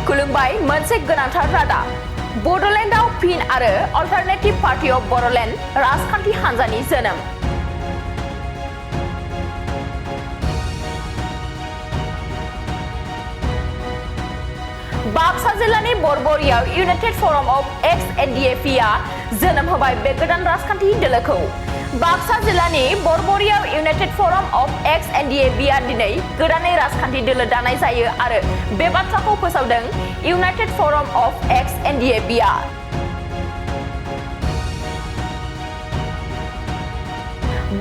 खुलुमबाय मोनसे गोनांथार रादाब बड'लेण्डआव फिन आरो अल्टारनेटिभ पार्टी अफ बड'लेण्ड राजखान्थि हान्जानि जोनोम बाक्सा जिल्लानि बरबरियाव इउनाइटेड फरम अफ एक्स एनडिएफि आ जोनोम होबाय बे गोदान राजखान्थि दोलोखौ बाक्सा जिल्लानि बरबरियाव इउनाइटेड फरम अफ एक्स एनडिएफि आ दिनै गोदानै राजखान्थि दोलो दानाय जायो आरो बे बाथ्राखौ फोसावदों इउनाइटेड फरम अफ एक्स एनडिएफि आ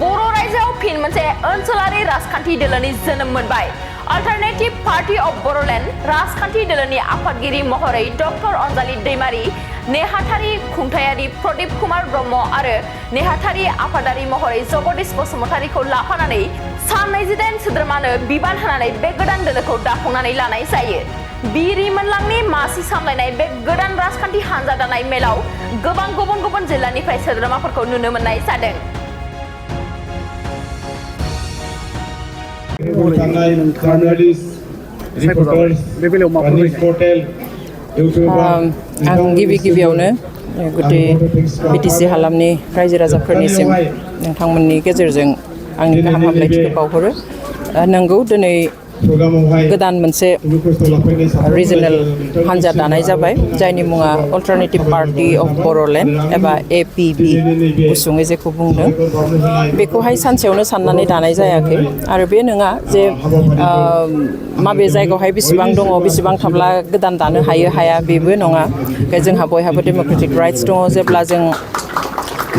बर' रायजोआव फिन मोनसे ओनसोलारि राजखान्थि दोलोनि जोनोम मोनबाय अल्टारनेटिभ पार्टी अफ बड'लेण्ड राजखान्थि दोलोनि आफादगिरि महरै डक्टर अनजालि दैमारि नेहाथारि खुंथायारि प्रदीप कुमार ब्रह्म आरो नेहाथारि आफादारि महरै जगदीश बसुमतारीखौ लाफानानै सा 28 सोद्रोमानो बिबान होनानै बे गोदान दोलोखौ दाफुंनानै लानाय जायो बिरि मोनलांनि मासि सामलायनाय बे गोदान राजखान्थि हान्जा दानाय मेलाव गोबां गुबुन गुबुन जिल्लानिफ्राय सोद्रोमाफोरखौ नुनो मोननाय जादों आं गिबियावनो गुटे बिटिसि हालामनि रायजो राजाफोरनिसिम नोंथांमोननि गेजेरजों आंनि गाहाम हामलायथिखौ बावहरो नंगौ दिनै गोदान मोनसे रिजनेल हान्जा दानाय जाबाय जायनि मुङा अल्टारनेटिभ पार्टी अफ बड'लेण्ड एबा एपिबि गुसुङै जेखौ बुंदों बेखौहाय सानसेयावनो साननानै दानाय जायाखै आरो बे नङा जे माबे जायगायावहाय बेसेबां दङ बेसेबां थाब्ला गोदान दानो हायो हाया बेबो नङा जोंहा बयहाबो डेम'क्रेटिक राइट्स दङ जेब्ला जों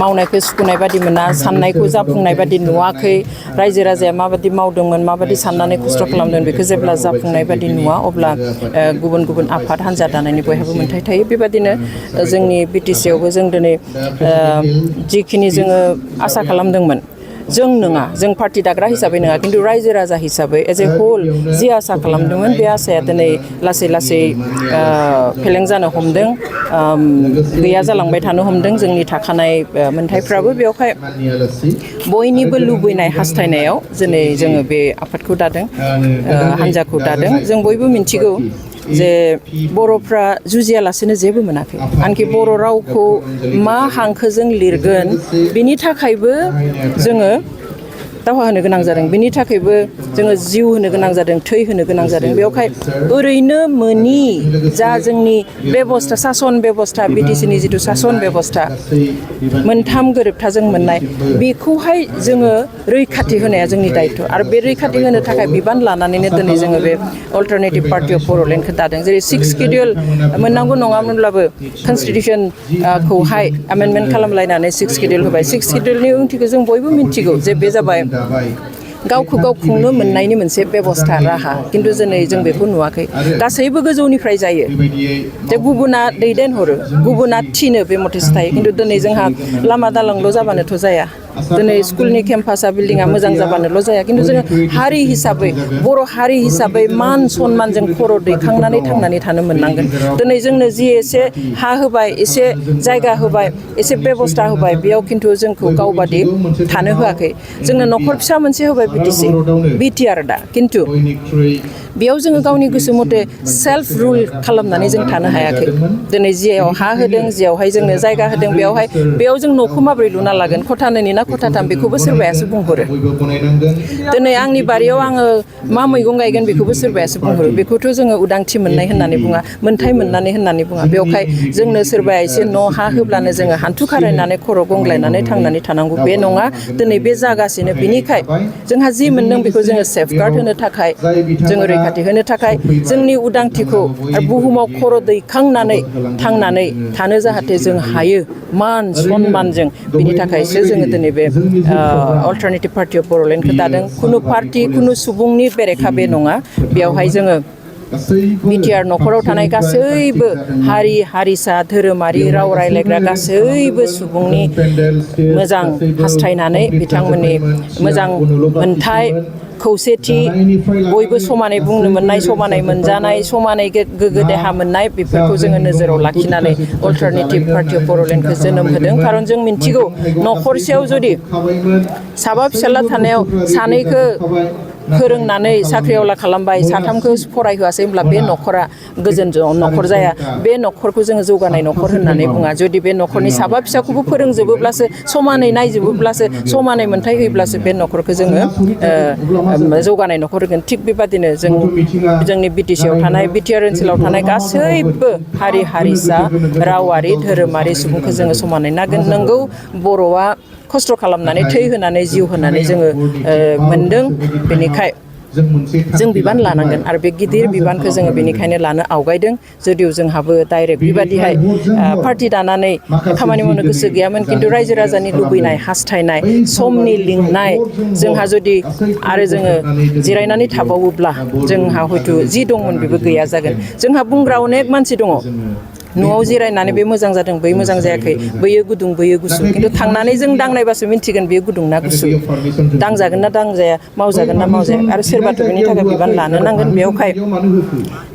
मावनायखौ सुखुनाय बादि मोना साननायखौ जाफुंनाय बादि नुवाखै रायजो राजाया माबादि मावदोंमोन माबादि साननानै खस्थ' खालामदों बेखौ जेब्ला जाफुंनाय बादि नुवा अब्ला गुबुन गुबुन आफाद हान्जा दानायनि बयहाबो मोन्थाय थायो बेबादिनो जोंनि बिटिसिआवबो जों दिनै जिखिनि जोङो आसा खालामदोंमोन जों नङा जों पार्टी दाग्रा हिसाबै नङा खिन्थु रायजो राजा हिसाबै एज ए होल जि आसा खालामदोंमोन बे आसाया दिनै लासै लासै फेलें जानो हमदों गैया जालांबाय थानो हमदों जोंनि थाखानाय मोन्थायफ्राबो बेवहाय बयनिबो लुबैनाय हास्थायनायाव दिनै जोङो बे आफादखौ दादों हान्जाखौ दादों जों बयबो मिन्थिगौ जे बर'फ्रा जुजियालासेनो जेबो मोनाखै आनखि बर' रावखौ मा हांखोजों लिरगोन बिनि थाखायबो जोङो दावहा होनो गोनां जादों बिनि थाखायबो जोङो जिउ होनो गोनां जादों थै होनो गोनां जादों बेवहाय ओरैनो मोनि जा जोंनि बेबस्था सासन बेबस्था बिटिसिनि जिथु सासन बेबस्था मोनथाम गोरोबथाजों मोननाय बेखौहाय जोङो रैखाथि होनाया जोंनि दायित्व आरो बे रैखाथि होनो थाखाय बिबान लानानैनो दिनै जोङो बे अल्टारनेटिभ पार्टी अफ बड'लेण्डखौ दादों जेरै 6 सिडिउल मोननांगौ नङामोनब्लाबो कनस्टिटिउसनखौहाय एमेन्डमेन्ट खालामलायनानै 6 सिडिउल होबाय 6 सिडिउलनि ओंथिखौ जों बयबो मिन्थिगौ जे बे जाबाय गावखौ गाव खुंनो मोननायनि मोनसे बेबस्था राहा खिन्थु दिनै जों बेखौ नुवाखै गासैबो गोजौनिफ्राय जायो जे गुबुना दैदेनहरो गुबुना थिनो बे मथेसो थायो खिन्थु दिनै जोंहा लामा दालांल' जाबानोथ' जाया दिनै स्कुलनि केम्पासा बिल्डिङा मोजां जाबानोल' जाया खिन्थु जोङो हारि हिसाबै बर' हारि हिसाबै मान सन्मानजों खर' दैखांनानै थांनानै थानो मोननांगोन दिनै जोंनो जि एसे हा होबाय एसे जायगा होबाय एसे बेबस्था होबाय बेयाव खिन्थु जोंखौ गावबादि थानो होआखै जोंनो न'खर फिसा मोनसे होबाय बिटिआर दा खिन्थु बेयाव जोङो गावनि गोसो मथे सेल्फ रुल खालामनानै जों थानो हायाखै दिनै जियाव हा होदों जियावहाय जोंनो जायगा होदों बेयाव जों न'खौ माबोरै लुना लागोन खथा 2 ना खथा 3 बेखौबो सोरबायासो बुंहरो दिनै आंनि बारियाव आङो मा मैगं गायगोन बेखौबो सोरबायासो बुंहरो बेखौथ' जोङो उदांथि मोननाय होननानै बुङा मोन्थाय मोननानै होननानै बुङा बेवहाय जोंनो सोरबाया एसे न' हा होब्लानो जोङो हान्थु खारायनानै खर' गंग्लायनानै थांनानै थानांगौ बे नङा दिनै बे जागासिनो बिनिखाय जोंहा जि मोनदों बेखौ जोङो सेफगार्ड होनो थाखाय जोङो रैखाथि होनो थाखाय जोंनि उदांथिखौ आरो बुहुमाव खर' दैखांनानै थांनानै थानो जाहाथे जों हायो मान सन्मानजों बिनि थाखायसो जोङो दिनै बे अल्टारनेटिभ पार्टी अफ बड'लेण्डखौ दादों खुनु पार्टी खुनु सुबुंनि बेरेखा बे नङा बेयावहाय जोङो बिटिआर न'खराव थानाय गासैबो हारि हारिसा धोरोमारि राव रायलायग्रा गासैबो सुबुंनि मोजां हास्थायनानै बिथांमोननि मोजां मोन्थाय खौसेथि बयबो समानै बुंनो मोननाय समानै मोनजानाय समानै गोग्गो देहा मोननाय बेफोरखौ जोङो नोजोराव लाखिनानै अल्टारनेटिभ पार्टी अफ बड'लेण्डखौ जोनोम होदों खारन जों मिन्थिगौ न'खरसेयाव जुदि साबा फिसाला थानायाव सानैखौ फोरोंनानै साख्रिआवला खालामबाय साथामखौ फरायहोआसै होमब्ला बे न'खरा गोजोन न'खर जाया बे न'खरखौ जोङो जौगानाय न'खर होननानै बुङा जुदि बे न'खरनि साबा फिसाखौबो फोरोंजोबोब्लासो समानै नायजोबोब्लासो समानै मोनथाय होयोब्लासो बे न'खरखौ जोङो जौगानाय न'खर होगोन थिग बेबादिनो जोंनि बिटिसिआव थानाय बिटिआर ओनसोलाव थानाय गासैबो हारि हारिसा रावारि धोरोमारि सुबुंखौ जोङो समानै नागोन नंगौ बर'आ खस्थ' खालामनानै थै होनानै जिउ होनानै जोङो मोनदों बेनिखाय जों बिबान लानांगोन आरो बे गिदिर बिबानखौ जोङो बेनिखायनो लानो आवगायदों जुदिव जोंहाबो डाइरेक्ट बेबादिहाय पार्टि दानानै खामानि मावनो गोसो गैयामोन खिन्थु रायजो राजानि लुबैनाय हास्थायनाय समनि लिंनाय जोंहा जुदि आरो जोङो जिरायनानै थाबावोब्ला जोंहा हयथ' जि दंमोन बेबो गैया जागोन जोंहा बुंग्रा अनेक मानसि दङ न'आव जिरायनानै बे मोजां जादों बै मोजां जायाखै बैयो गुदुं बैयो गुसु खिन्थु थांनानै जों दांनायबासो मिन्थिगोन बेयो गुदुं ना गुसु दांजागोन ना दांजाया मावजागोन ना मावजाया आरो सोरबाथ' बेनि थाखाय बिबान लानो नांगोन बेयावहाय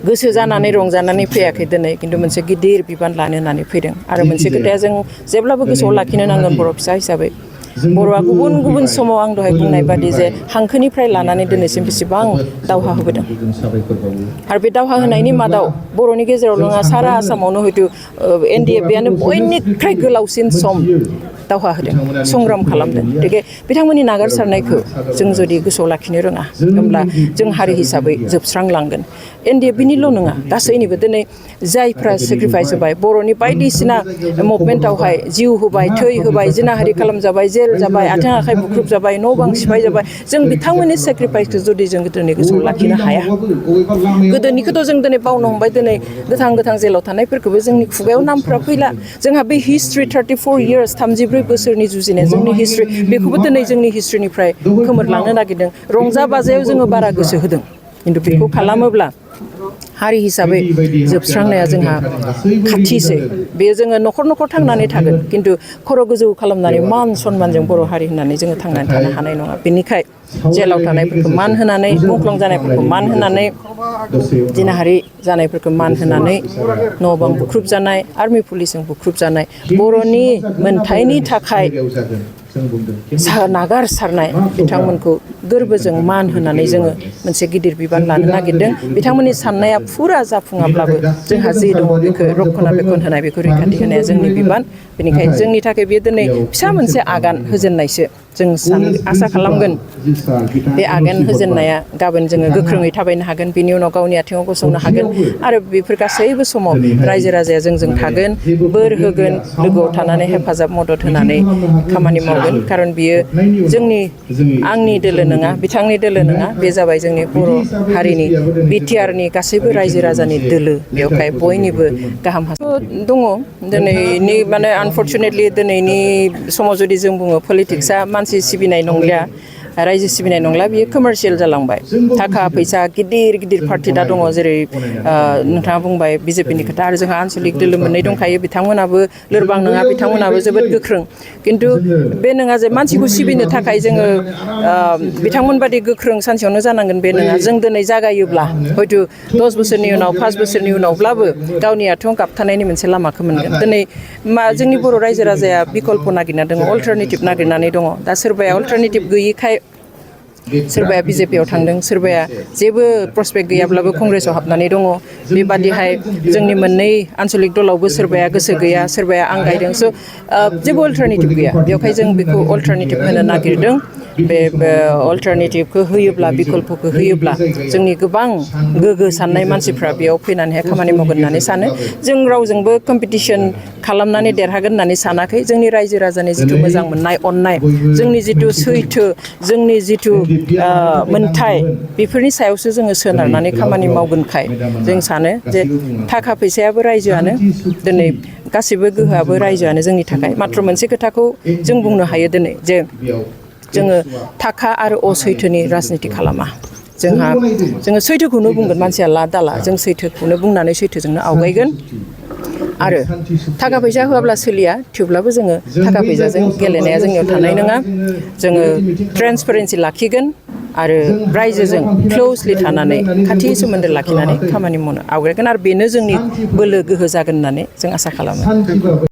गोसो जानानै रंजानानै फैयाखै दिनै खिन्थु मोनसे गिदिर बिबान लानो होननानै फैदों आरो मोनसे खोथाया जों जेब्लाबो गोसोआव लाखिनो नांगोन बर' फिसा हिसाबै बर'आ गुबुन गुबुन समाव आं दहाय बुंनाय बादि जे हांखोनिफ्राय लानानै दिनैसिम बेसेबां दावहा होबोदों आरो बे दावहा होनायनि मादाव बर'नि गेजेराव नङा सारा आसामावनो हयथ' NDFBआनो बयनिख्रुइ गोलावसिन सम दावहा होदों संग्राम खालामदों गतिके बिथांमोननि नागारसारनायखौ जों जुदि गोसोआव लाखिनो रोङा होमब्ला जों हारि हिसाबै जोबस्रांलांगोन NDFBनिल' नङा गासैनिबो दिनै जायफ्रा सेक्रिफाइस होबाय बर'नि बायदिसिना मुभमेन्टआवहाय जिउ होबाय थै होबाय जिनाहारि खालामजाबाय जेल जाबाय आथिं आखाइ बुख्रुब जाबाय न' बां सिफाय जाबाय जों बिथांमोननि सेक्रिफाइसखौ जुदि जों दिनै गोसोआव लाखिनो हाया गोदोनिखौथ' जों दिनै बावनो हमबाय दिनै गोथां जेलाव थानायफोरखौबो जोंनि खुगायाव नामफ्रा फैला जोंहा बे हिस्ट्रि 34 इयार्स 34 बोसोरनि जुजिनाय जोंनि हिस्ट्रि बेखौबो दिनै जोंनि हिस्ट्रिनिफ्राय खोमोरलांनो नागिरदों रंजा बाजायाव जोङो बारा गोसो होदों खिन्थु बेखौ खालामोब्ला हारि हिसाबै जोबस्रांनाया जोंहा खाथिसै बेयो जोङो न'खर थांनानै थागोन खिन्थु खर' गोजौ खालामनानै मान सनमानजों बर' हारि होननानै जोङो थांनानै थानो हानाय नङा बेनिखाय जेलाव थानायफोरखौ मान होनानै मुंख्लं जानायफोरखौ मान होनानै जिनाहारि जानायफोरखौ मान होनानै न' बां बुख्रुब जानाय आर्मि पुलिसजों बुख्रुब जानाय बर'नि मोनथायनि थाखाय नागारसारनाय बिथांमोनखौ गोरबोजों मान होनानै जोङो मोनसे गिदिर बिबान लानो नागिरदों बिथांमोननि साननाया फुरा जाफुङाब्लाबो जोंहा जे दङ बेखौ रक्षना बेखन होनाय बेखौ रैखाथि होनाया जोंनि बिबान बेनिखायनो जोंनि थाखाय बेयो दिनै फिसा मोनसे आगान होजेननायसो जों आसा खालामगोन बे आगान होजेननाया गाबोन जोङो गोख्रोङै थाबायनो हागोन बिनि उनाव गावनि आथिङाव गसंनो हागोन आरो बेफोर गासैबो समाव रायजो राजाया जोंजों थागोन बोर होगोन लोगोआव थानानै हेफाजाब मदद होनानै खामानि मावगोन खारन बियो आंनि दोलो नङा बिथांनि दोलो नङा बे जाबाय जोंनि बर' हारिनि बिटिआरनि गासैबो रायजो राजानि दोलो बेवहाय बयनिबो गाहाम दङ दिनैनि माने आनफर्चुनेटलि दिनैनि समाव जुदि जों बुङो पलिटिक्सआ मानसि सिबिनाय नंलिया रायजो सिबिनाय नंला बियो कमार्शियेल जालांबाय थाखा फैसा गिदिर पार्टि दा दङ जेरै नोंथाङा बुंबाय बिजेपिनि खोथा आरो जोंहा आन्सलिक दोलो मोननै दंखायो बिथांमोनाबो लोरबां नङा बिथांमोनाबो जोबोद गोख्रों खिन्थु बे नङा जे मानसिखौ सिबिनो थाखाय जोङो बिथांमोन बादि गोख्रों सानसेयावनो जानांगोन बे नङा जों दिनै जागायोब्ला हयथ' 10 बोसोरनि उनाव 5 बोसोरनि उनावब्लाबो गावनि आथिङाव गाबथानायनि मोनसे लामाखौ मोनगोन दिनै जोंनि बर' रायजो राजाया बिकल्प नागिरना दङ अल्टारनेटिभ नागिरनानै दङ दा सोरबाया अल्टारनेटिभ गैयिखाय सोरबाया बिजेपियाव थांदों सोरबाया जेबो प्रसपेक्ट गैयाब्लाबो कंग्रेसाव हाबनानै दङ बेबादिहाय जोंनि मोननै आन्सलिक दलावबो सोरबाया गोसो गैया सोरबाया आंगायदों स' जेबो अल्टारनेटिभ गैया बेवहाय जों बेखौ अल्टारनेटिभ होनो नागिरदों बे अल्टारनेटिभखौ होयोब्ला बिकल्पखौ होयोब्ला जोंनि गोबां गोग्गो साननाय मानसिफ्रा बेयाव फैनानैहाय खामानि मावगोन होननानै सानो जों रावजोंबो कम्पिटिसन खालामनानै देरहागोन होननानै सानाखै जोंनि रायजो राजानि जिथु मोजां मोननाय अननाय जोंनि जिथु सैथो जोंनि जिथु मोनथाय बेफोरनि सायावसो जोङो सोनारनानै खामानि मावगोनखाय जों सानो जे थाखा फैसायाबो रायजोआनो दिनै गासैबो गोहोआबो रायजोआनो जोंनि थाखाय माथ्र मोनसे खोथाखौ जों बुंनो हायो दिनै जे जोङो थाखा आरो असैथोनि राजनिति खालामा जोङो सैथोखौनो बुंगोन मानसिया ला दाला जों सैथोखौनो बुंनानै सैथोजोंनो आवगायगोन आरो थाखा फैसा होआब्ला सोलिया थेवब्लाबो जोङो थाखा फैसाजों गेलेनाया जोंनियाव थानाय नङा जोङो ट्रेन्सपेरेन्सि लाखिगोन आरो रायजोजों क्ल'जलि थानानै खाथि सोमोन्दो लाखिनानै खामानि मावनो आवगायगोन आरो बेनो जोंनि बोलो गोहो जागोन होननानै जों आसा खालामो